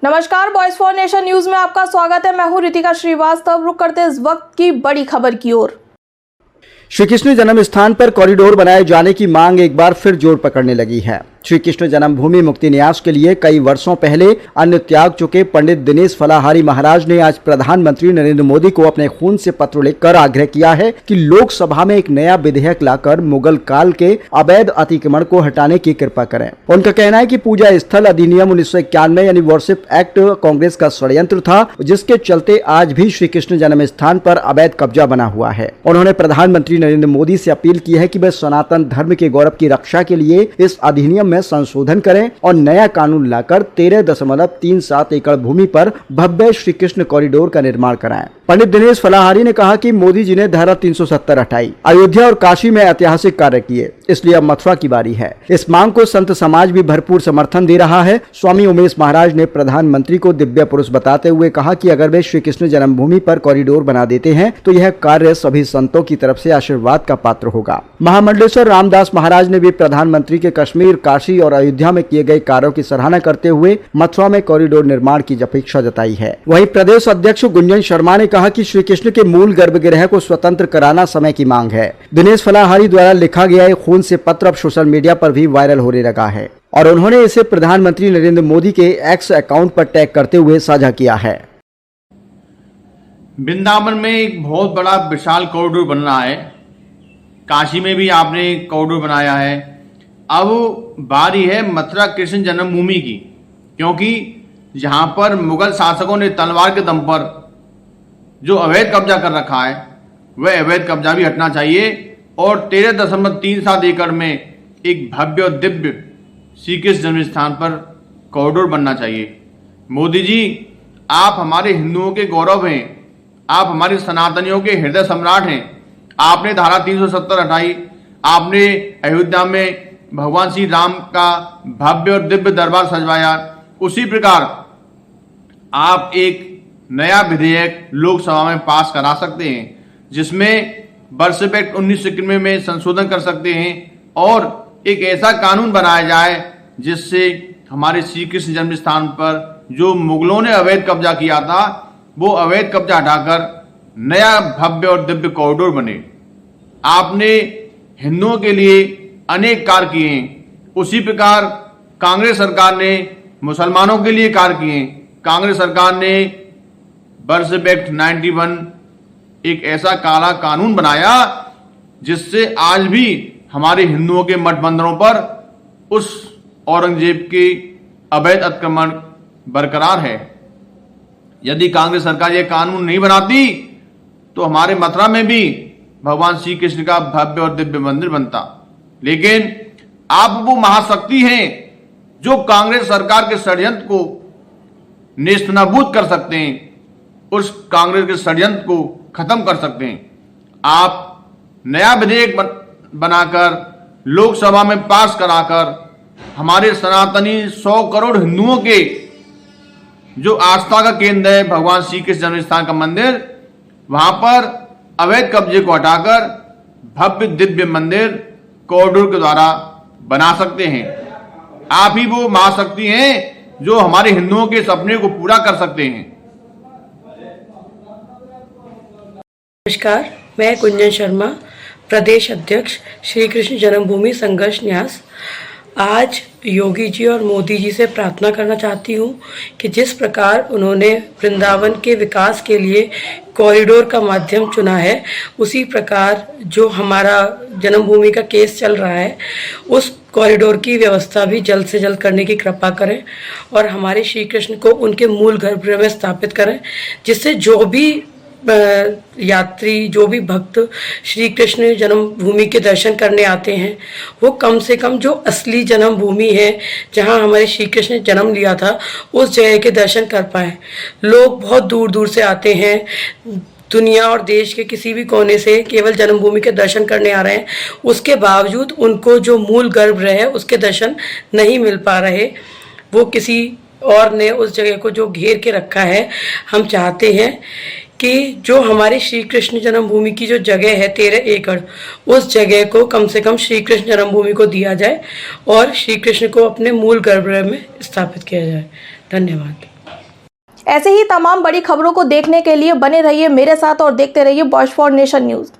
नमस्कार, voice for nation news में आपका स्वागत है। मैं हूं रितिका श्रीवास्तव। रुक करते इस वक्त की बड़ी खबर की ओर। श्री कृष्ण जन्म स्थान पर कॉरिडोर बनाए जाने की मांग एक बार फिर जोर पकड़ने लगी है। श्री कृष्ण जन्मभूमि मुक्ति न्यास के लिए कई वर्षों पहले अन्न त्याग चुके पंडित दिनेश फलाहारी महाराज ने आज प्रधानमंत्री नरेंद्र मोदी को अपने खून से पत्र लिखकर आग्रह किया है कि लोकसभा में एक नया विधेयक लाकर मुगल काल के अवैध अतिक्रमण को हटाने की कृपा करें। उनका कहना है कि पूजा स्थल अधिनियम 1991 यानी वर्शिप एक्ट कांग्रेस का षड्यंत्र था, जिसके चलते आज भी श्री कृष्ण जन्म स्थान पर अवैध कब्जा बना हुआ है। उन्होंने प्रधानमंत्री नरेंद्र मोदी से अपील की है कि वे सनातन धर्म के गौरव की रक्षा के लिए इस अधिनियम में संशोधन करें और नया कानून लाकर 13.37 एकड़ भूमि पर भव्य श्री कृष्ण कॉरिडोर का निर्माण कराएं। पंडित दिनेश फलाहारी ने कहा कि मोदी जी ने धारा 370 हटाई, अयोध्या और काशी में ऐतिहासिक कार्य किए, इसलिए अब मथुरा की बारी है। इस मांग को संत समाज भी भरपूर समर्थन दे रहा है। स्वामी उमेश महाराज ने प्रधानमंत्री को दिव्य पुरुष बताते हुए कहा कि अगर वे श्री कृष्ण जन्मभूमि पर कॉरिडोर बना देते हैं तो यह कार्य सभी संतों की तरफ से आशीर्वाद का पात्र होगा। महामंडलेश्वर रामदास महाराज ने भी प्रधानमंत्री के कश्मीर, काशी और अयोध्या में किए गए कार्यों की सराहना करते हुए मथुरा में कॉरिडोर निर्माण की अपेक्षा जताई है। वहीं प्रदेश अध्यक्ष गुंजन शर्मा ने कहा कि श्री कृष्ण के मूल गर्भगृह को स्वतंत्र कराना समय की मांग है। दिनेश फलाहारी द्वारा लिखा गया खून से पत्र अब सोशल मीडिया पर भी वायरल होने लगा है और उन्होंने इसे प्रधानमंत्री नरेंद्र मोदी के एक्स अकाउंट पर टैग करते हुए साझा किया है। वृंदावन में एक बहुत बड़ा विशाल कॉरिडोर बन रहा है। काशी में भी आपने कॉरिडोर बनाया है। अब बारी है मथुरा कृष्ण जन्मभूमि की, क्योंकि जहां पर मुगल शासकों ने तलवार के दम पर जो अवैध कब्जा कर रखा है वह अवैध कब्जा भी हटना चाहिए और 13.37 एकड़ में एक भव्य और दिव्य श्री कृष्ण जन्म स्थान पर कॉरिडोर बनना चाहिए। मोदी जी, आप हमारे हिंदुओं के गौरव हैं, आप हमारे सनातनियों के हृदय सम्राट हैं। आपने धारा 370 हटाई, आपने अयोध्या में भगवान श्री राम का भव्य और दिव्य दरबार सजवाया। उसी प्रकार आप एक नया विधेयक लोकसभा में पास करा सकते हैं, जिसमें वर्शिप एक्ट 1991 में संशोधन कर सकते हैं और एक ऐसा कानून बनाया जाए जिससे हमारे श्री कृष्ण जन्म स्थान पर जो मुगलों ने अवैध कब्जा किया था वो अवैध कब्जा हटाकर नया भव्य और दिव्य कॉरिडोर बने। आपने हिंदुओं के लिए अनेक कार्य किए हैं। उसी प्रकार कांग्रेस सरकार ने मुसलमानों के लिए कार्य किए। कांग्रेस सरकार ने वर्शिप एक्ट 91 एक ऐसा काला कानून बनाया जिससे आज भी हमारे हिंदुओं के मठ मंदिरों पर उस औरंगजेब के अवैध अतिक्रमण बरकरार है। यदि कांग्रेस सरकार यह कानून नहीं बनाती तो हमारे मथुरा में भी भगवान श्री कृष्ण का भव्य और दिव्य मंदिर बनता। लेकिन आप वो महाशक्ति हैं जो कांग्रेस सरकार के षड्यंत्र को नेस्तनाबूद कर सकते हैं, उस कांग्रेस के षड्यंत्र को खत्म कर सकते हैं। आप नया विधेयक बनाकर लोकसभा में पास कराकर हमारे सनातनी 100 करोड़ हिंदुओं के जो आस्था का केंद्र है भगवान श्री कृष्ण जन्म स्थान का मंदिर, वहां पर अवैध कब्जे को हटाकर भव्य दिव्य मंदिर कॉरिडोर के द्वारा बना सकते हैं। आप ही वो महाशक्ति हैं जो हमारे हिंदुओं के सपने को पूरा कर सकते हैं। नमस्कार, मैं गुंजन शर्मा, प्रदेश अध्यक्ष श्री कृष्ण जन्मभूमि संघर्ष न्यास। आज योगी जी और मोदी जी से प्रार्थना करना चाहती हूँ कि जिस प्रकार उन्होंने वृंदावन के विकास के लिए कॉरिडोर का माध्यम चुना है, उसी प्रकार जो हमारा जन्मभूमि का केस चल रहा है उस कॉरिडोर की व्यवस्था भी जल्द से जल्द करने की कृपा करें और हमारे श्री कृष्ण को उनके मूल गर्भगृह में स्थापित करें, जिससे जो भी यात्री, जो भी भक्त श्री कृष्ण जन्मभूमि के दर्शन करने आते हैं वो कम से कम जो असली जन्मभूमि है जहां हमारे श्री कृष्ण ने जन्म लिया था उस जगह के दर्शन कर पाए। लोग बहुत दूर दूर से आते हैं, दुनिया और देश के किसी भी कोने से केवल जन्मभूमि के दर्शन करने आ रहे हैं, उसके बावजूद उनको जो मूल गर्भगृह है उसके दर्शन नहीं मिल पा रहे। वो किसी और ने उस जगह को जो घेर के रखा है। हम चाहते हैं कि जो हमारे श्री कृष्ण जन्मभूमि की जो जगह है 13 एकड़, उस जगह को कम से कम श्री कृष्ण जन्मभूमि को दिया जाए और श्री कृष्ण को अपने मूल गर्भगृह में स्थापित किया जाए। धन्यवाद। ऐसे ही तमाम बड़ी खबरों को देखने के लिए बने रहिए मेरे साथ और देखते रहिए वॉइस फॉर नेशन न्यूज।